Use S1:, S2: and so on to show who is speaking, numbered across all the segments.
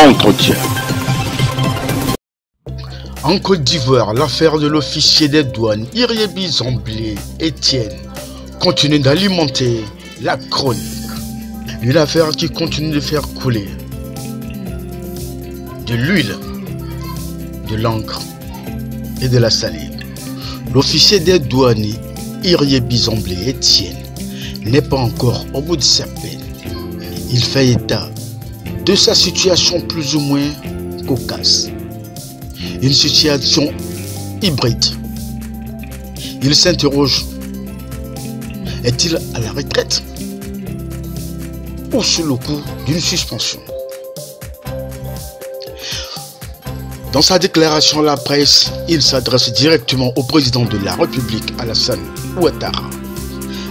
S1: Entretien. En Côte d'Ivoire, l'affaire de l'officier des douanes Iriebi Zamblé Etienne continue d'alimenter la chronique. Une affaire qui continue de faire couler de l'huile, de l'encre et de la salive. L'officier des douanes Iriebi Zamblé Etienne n'est pas encore au bout de sa peine. Il fait état de sa situation plus ou moins cocasse. Une situation hybride. Il s'interroge, est-il à la retraite ou sous le coup d'une suspension? Dans sa déclaration à la presse, il s'adresse directement au président de la République, Alassane Ouattara,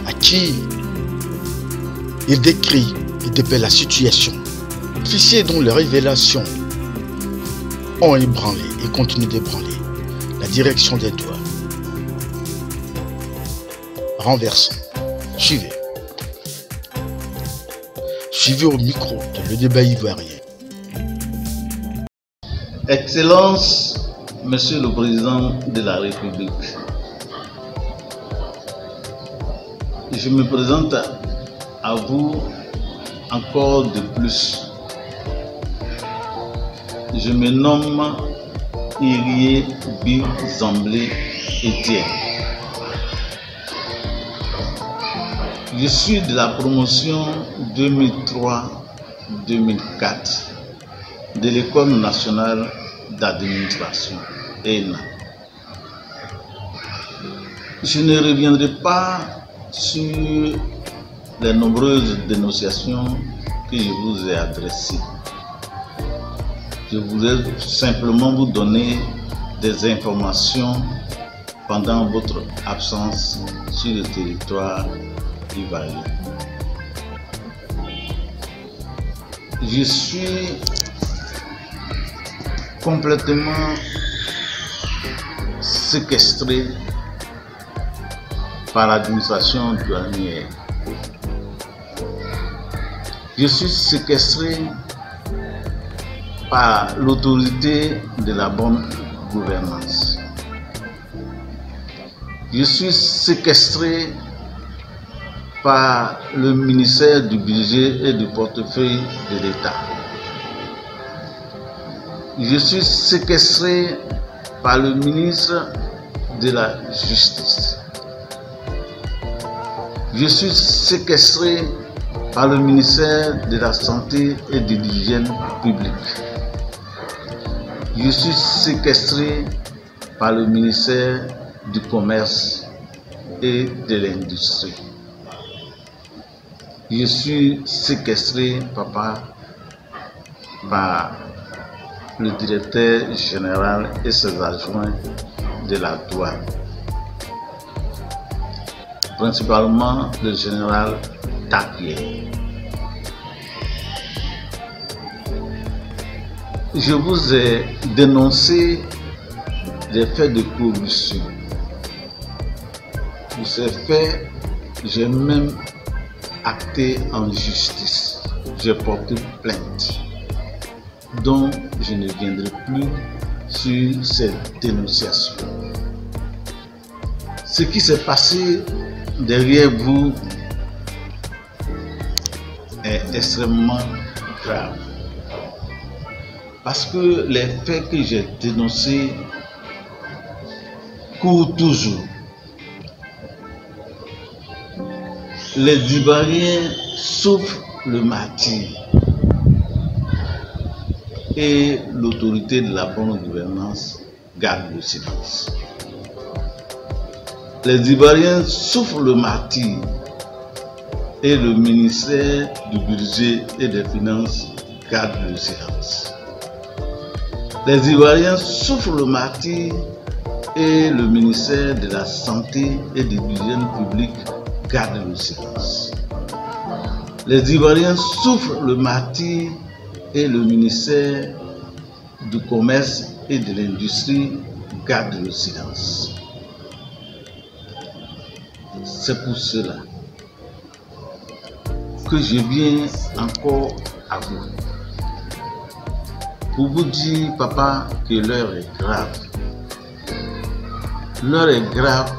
S1: à qui il décrit et dépeint la situation. Officiers dont les révélations ont ébranlé et continuent d'ébranler la direction des douanes. Renversant. Suivez. Suivez au micro de Le Débat Ivoirien.
S2: Excellence, Monsieur le Président de la République, je me présente à vous encore de plus. Je me nomme Iriebi Zamblé Etienne. Je suis de la promotion 2003-2004 de l'École nationale d'administration, ENA. Je ne reviendrai pas sur les nombreuses dénonciations que je vous ai adressées. Je voudrais simplement vous donner des informations pendant votre absence sur le territoire ivoirien. Je suis complètement séquestré par l'administration douanière. Je suis séquestré par l'autorité de la bonne gouvernance. Je suis séquestré par le ministère du Budget et du Portefeuille de l'État. Je suis séquestré par le ministre de la Justice. Je suis séquestré par le ministère de la Santé et de l'Hygiène publique. Je suis séquestré par le ministère du Commerce et de l'Industrie. Je suis séquestré, papa, par le directeur général et ses adjoints de la douane, principalement le général Tapier. Je vous ai dénoncé des faits de corruption. Pour ces faits, j'ai même acté en justice. J'ai porté plainte, dont je ne viendrai plus sur ces dénonciations. Ce qui s'est passé derrière vous est extrêmement grave. Parce que les faits que j'ai dénoncés courent toujours. Les Ivoiriens souffrent le martyre et l'autorité de la bonne gouvernance garde le silence. Les Ivoiriens souffrent le martyre et le ministère du Budget et des Finances garde le silence. Les Ivoiriens souffrent le martyre et le ministère de la Santé et de l'Hygiène publique garde le silence. Les Ivoiriens souffrent le martyre et le ministère du Commerce et de l'Industrie garde le silence. C'est pour cela que je viens encore à vous pour vous dire, papa, que l'heure est grave. L'heure est grave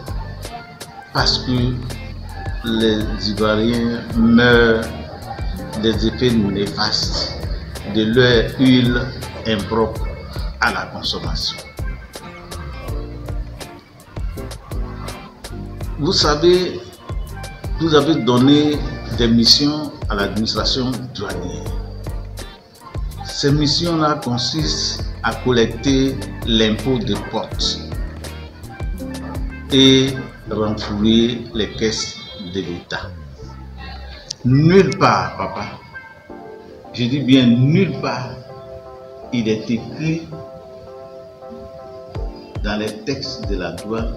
S2: parce que les Ivoiriens meurent des effets néfastes de leur huile impropre à la consommation. Vous savez, vous avez donné des missions à l'administration douanière. Ces missions-là consistent à collecter l'impôt des portes et renflouer les caisses de l'État. Nulle part, papa, je dis bien nulle part, il est écrit dans les textes de la douane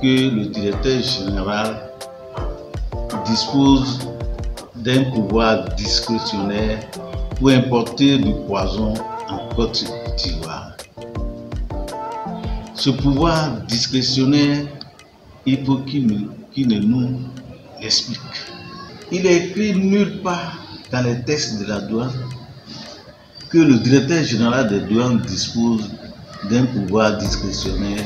S2: que le directeur général dispose d'un pouvoir discrétionnaire pour importer du poison en Côte d'Ivoire. Ce pouvoir discrétionnaire, il faut qu'il ne nous l'explique. Il est écrit nulle part dans les textes de la douane que le directeur général des douanes dispose d'un pouvoir discrétionnaire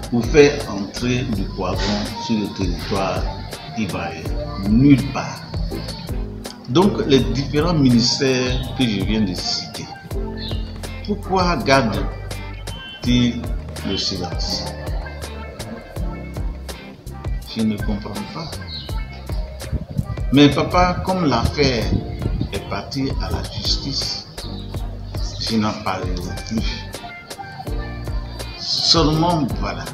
S2: pour faire entrer du poison sur le territoire ivoirien. Nulle part. Donc les différents ministères que je viens de citer, pourquoi gardent-ils le silence? Je ne comprends pas. Mais papa, comme l'affaire est partie à la justice, je n'en parlerai plus. Seulement voilà.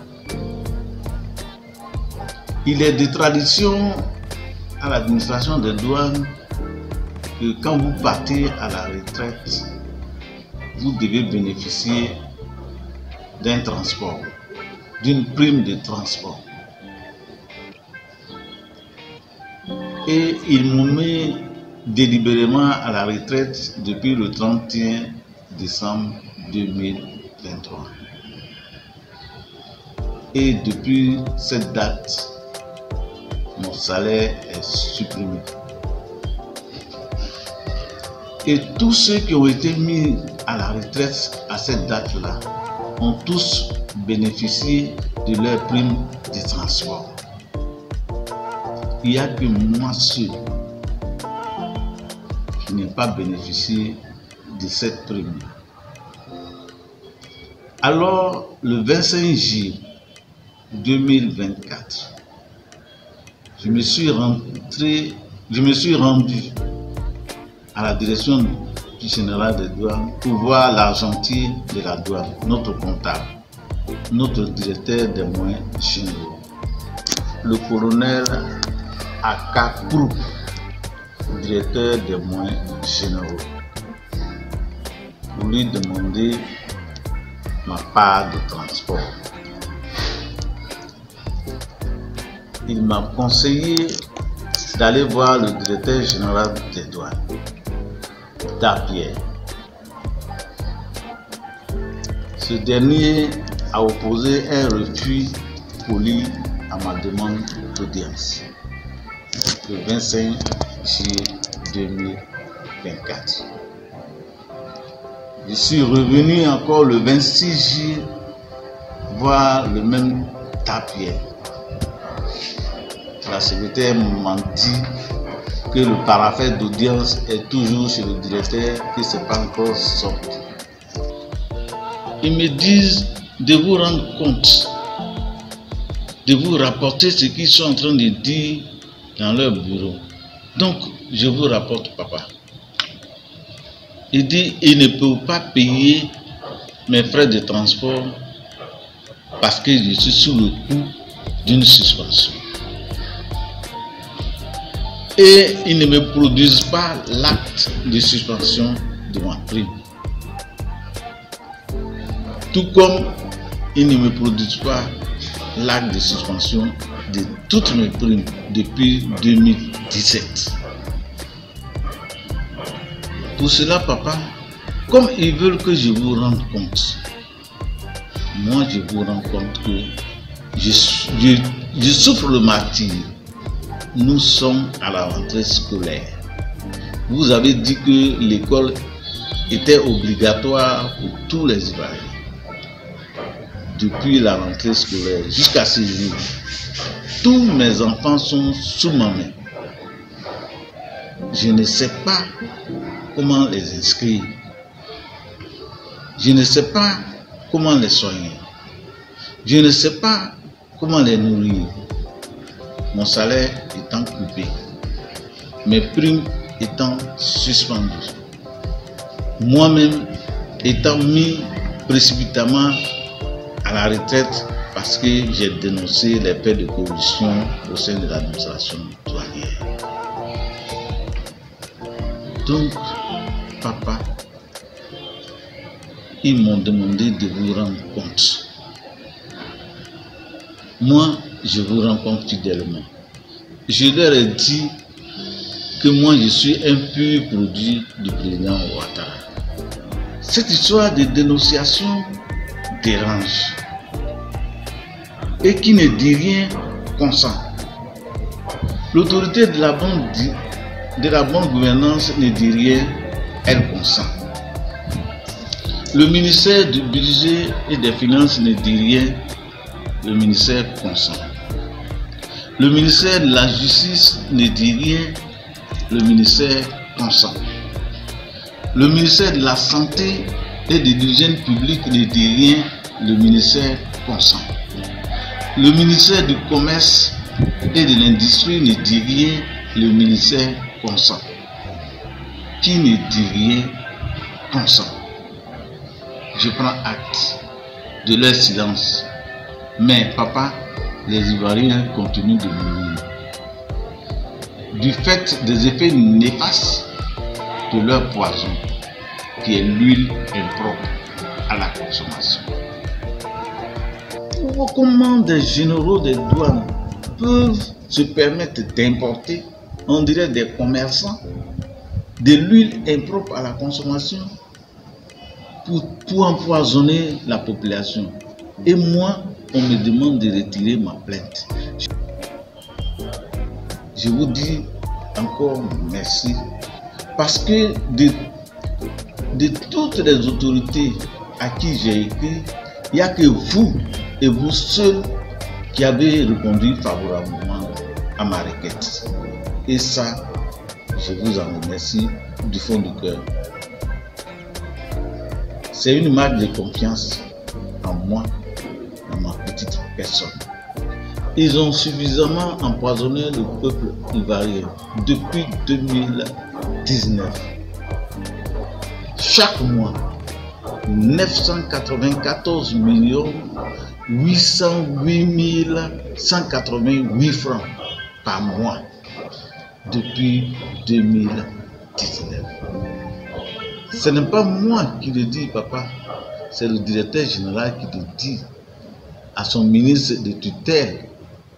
S2: Il est de tradition à l'administration des douanes que quand vous partez à la retraite, vous devez bénéficier d'un transport, d'une prime de transport. Et il m'ont mis délibérément à la retraite depuis le 31 décembre 2023. Et depuis cette date, mon salaire est supprimé. Et tous ceux qui ont été mis à la retraite à cette date-là ont tous bénéficié de leur prime de transport. Il n'y a que moi seul qui n'ai pas bénéficié de cette prime. Alors, le 25 juillet 2024, je me suis rendu à la direction générale des douanes pour voir l'argentier de la douane, notre comptable, notre directeur des moyens généraux, le colonel Aka Prou, directeur des moyens généraux, pour lui demander ma part de transport. Il m'a conseillé d'aller voir le directeur général des douanes, Dapier. Ce dernier a opposé un refus poli à ma demande d'audience le 25 juillet 2024. Je suis revenu encore le 26 juillet voir le même Dapier. La secrétaire m'a dit que le paraphète d'audience est toujours chez le directeur, que ce n'est pas encore sorti. Ils me disent de vous rendre compte, de vous rapporter ce qu'ils sont en train de dire dans leur bureau. Donc, je vous rapporte, papa. Il dit il ne peut pas payer mes frais de transport parce que je suis sous le coup d'une suspension. Et ils ne me produisent pas l'acte de suspension de ma prime. Tout comme ils ne me produisent pas l'acte de suspension de toutes mes primes depuis 2017. Pour cela, papa, comme ils veulent que je vous rende compte, moi je vous rends compte que je souffre le martyre. Nous sommes à la rentrée scolaire. Vous avez dit que l'école était obligatoire pour tous les Ivoiriens. Depuis la rentrée scolaire jusqu'à ce jour, tous mes enfants sont sous ma main. Je ne sais pas comment les inscrire. Je ne sais pas comment les soigner. Je ne sais pas comment les nourrir. Mon salaire étant coupé, mes primes étant suspendues, moi-même étant mis précipitamment à la retraite parce que j'ai dénoncé les faits de corruption au sein de l'administration douanière. Donc, papa, ils m'ont demandé de vous rendre compte. Moi, je vous rends compte fidèlement. Je leur ai dit que moi, je suis un pur produit du président Ouattara. Cette histoire de dénonciation dérange. Et qui ne dit rien consent. L'autorité de la bonne gouvernance ne dit rien, elle consent. Le ministère du Budget et des Finances ne dit rien, le ministère consent. Le ministère de la Justice ne dit rien, le ministère consent. Le ministère de la Santé et de l'Hygiène publique ne dit rien, le ministère consent. Le ministère du Commerce et de l'Industrie ne dit rien, le ministère consent. Qui ne dit rien consent. Je prends acte de leur silence. Mais papa, les Ivoiriens continuent de mourir. Du fait des effets néfastes de leur poison, qui est l'huile impropre à la consommation. Comment des généraux des douanes peuvent se permettre d'importer, on dirait des commerçants, de l'huile impropre à la consommation pour empoisonner la population? Et moi, on me demande de retirer ma plainte. Je vous dis encore merci parce que de toutes les autorités à qui j'ai écrit, il n'y a que vous et vous seuls qui avez répondu favorablement à ma requête. Et ça, je vous en remercie du fond du cœur. C'est une marque de confiance en moi, dans ma petite personne. Ils ont suffisamment empoisonné le peuple ivoirien depuis 2019. Chaque mois, 994 808 188 francs par mois depuis 2019. Ce n'est pas moi qui le dis, papa, c'est le directeur général qui le dit à son ministre de tutelle,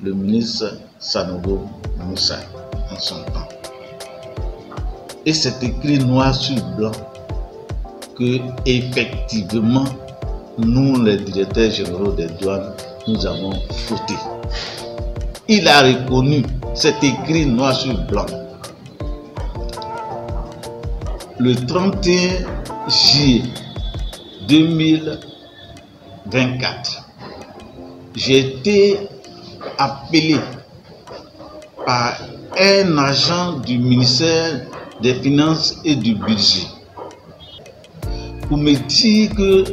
S2: le ministre Sanogo Moussa, en son temps. Et c'est écrit noir sur blanc que effectivement, nous, les directeurs généraux des douanes, nous avons fauté. Il a reconnu, c'est écrit noir sur blanc. Le 31 juillet 2024, j'ai été appelé par un agent du ministère des Finances et du Budget pour me dire que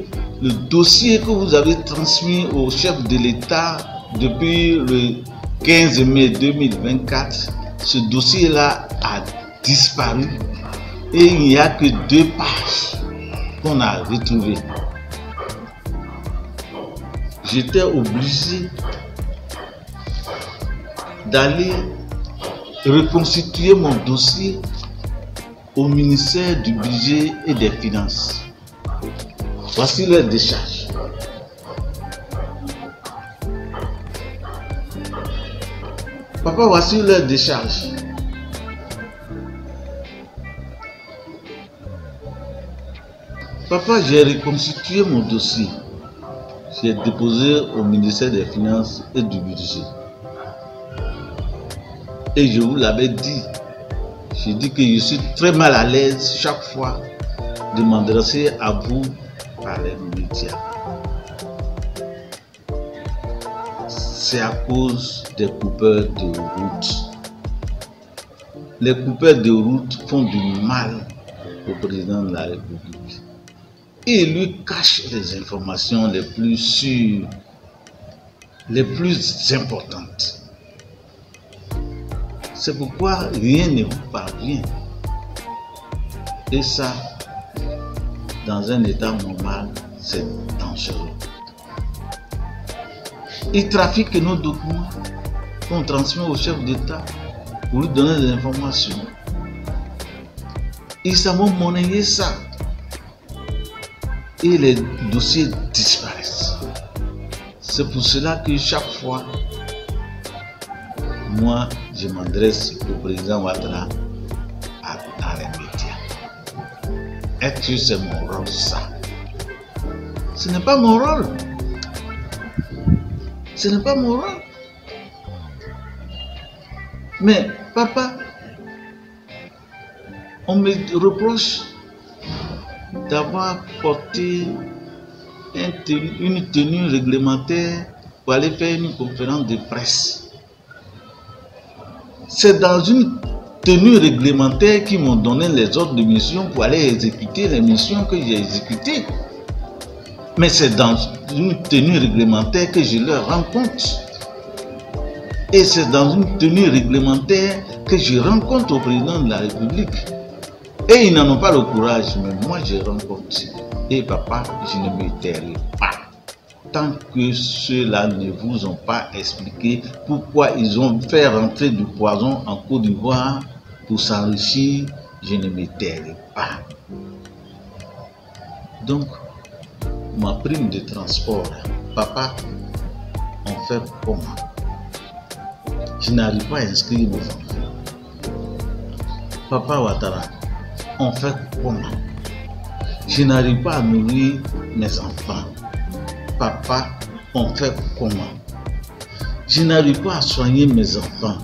S2: le dossier que vous avez transmis au chef de l'État depuis le 15 mai 2024, ce dossier-là a disparu et il n'y a que 2 pages qu'on a retrouvées. J'étais obligé d'aller reconstituer mon dossier au ministère du Budget et des Finances. Voici leur décharge. Papa, voici leur décharge. Papa, j'ai reconstitué mon dossier. J'ai déposé au ministère des Finances et du Budget. Et je vous l'avais dit. J'ai dit que je suis très mal à l'aise chaque fois de m'adresser à vous par les médias, c'est à cause des coupeurs de route. Les coupeurs de route font du mal au président de la République. Il lui cache les informations les plus sûres, les plus importantes. C'est pourquoi rien ne vous parvient. Et ça, dans un état normal, c'est dangereux. Il trafique nos documents qu'on transmet au chef d'État pour lui donner des informations. Ils savent monnayer ça. Et les dossiers disparaissent. C'est pour cela que chaque fois, moi, je m'adresse au président Ouattara à les médias. Est-ce que c'est mon rôle ça? Ce n'est pas mon rôle. Ce n'est pas mon rôle. Mais papa, on me reproche d'avoir porté une tenue réglementaire pour aller faire une conférence de presse. C'est dans une tenue réglementaire qu'ils m'ont donné les ordres de mission pour aller exécuter les missions que j'ai exécutées. Mais c'est dans une tenue réglementaire que je leur rends compte. Et c'est dans une tenue réglementaire que je rends compte au président de la République. Et ils n'en ont pas le courage, mais moi je rends compte. Et papa, je ne me tairai pas. Tant que ceux-là ne vous ont pas expliqué pourquoi ils ont fait rentrer du poison en Côte d'Ivoire pour s'enrichir, je ne me tairai pas. Donc, ma prime de transport, papa, on fait comment? Je n'arrive pas à inscrire mes enfants. Papa Ouattara, on fait comment? Je n'arrive pas à nourrir mes enfants. Papa, on fait comment? Je n'arrive pas à soigner mes enfants.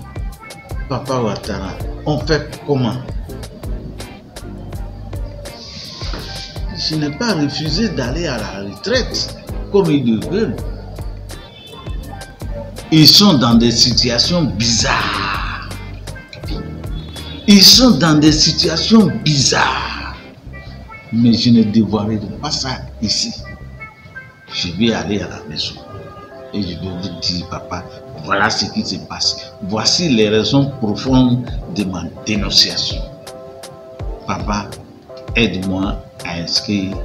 S2: Papa Ouattara, on fait comment? Je n'ai pas refusé d'aller à la retraite comme ils le veulent. Ils sont dans des situations bizarres. Ils sont dans des situations bizarres. Mais je ne dévoilerai pas ça ici. Je vais aller à la maison. Et je vais vous dire, papa, voilà ce qui se passe. Voici les raisons profondes de ma dénonciation. Papa, aide-moi à inscrire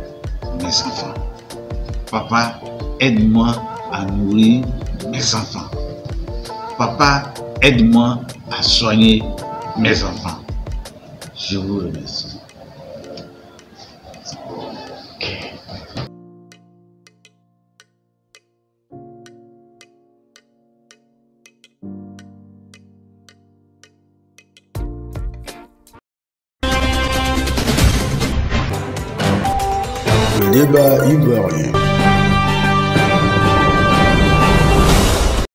S2: mes enfants. Papa, aide-moi à nourrir mes enfants. Papa, aide-moi à soigner mes enfants. Je vous remercie.
S1: Le débat ivoirien.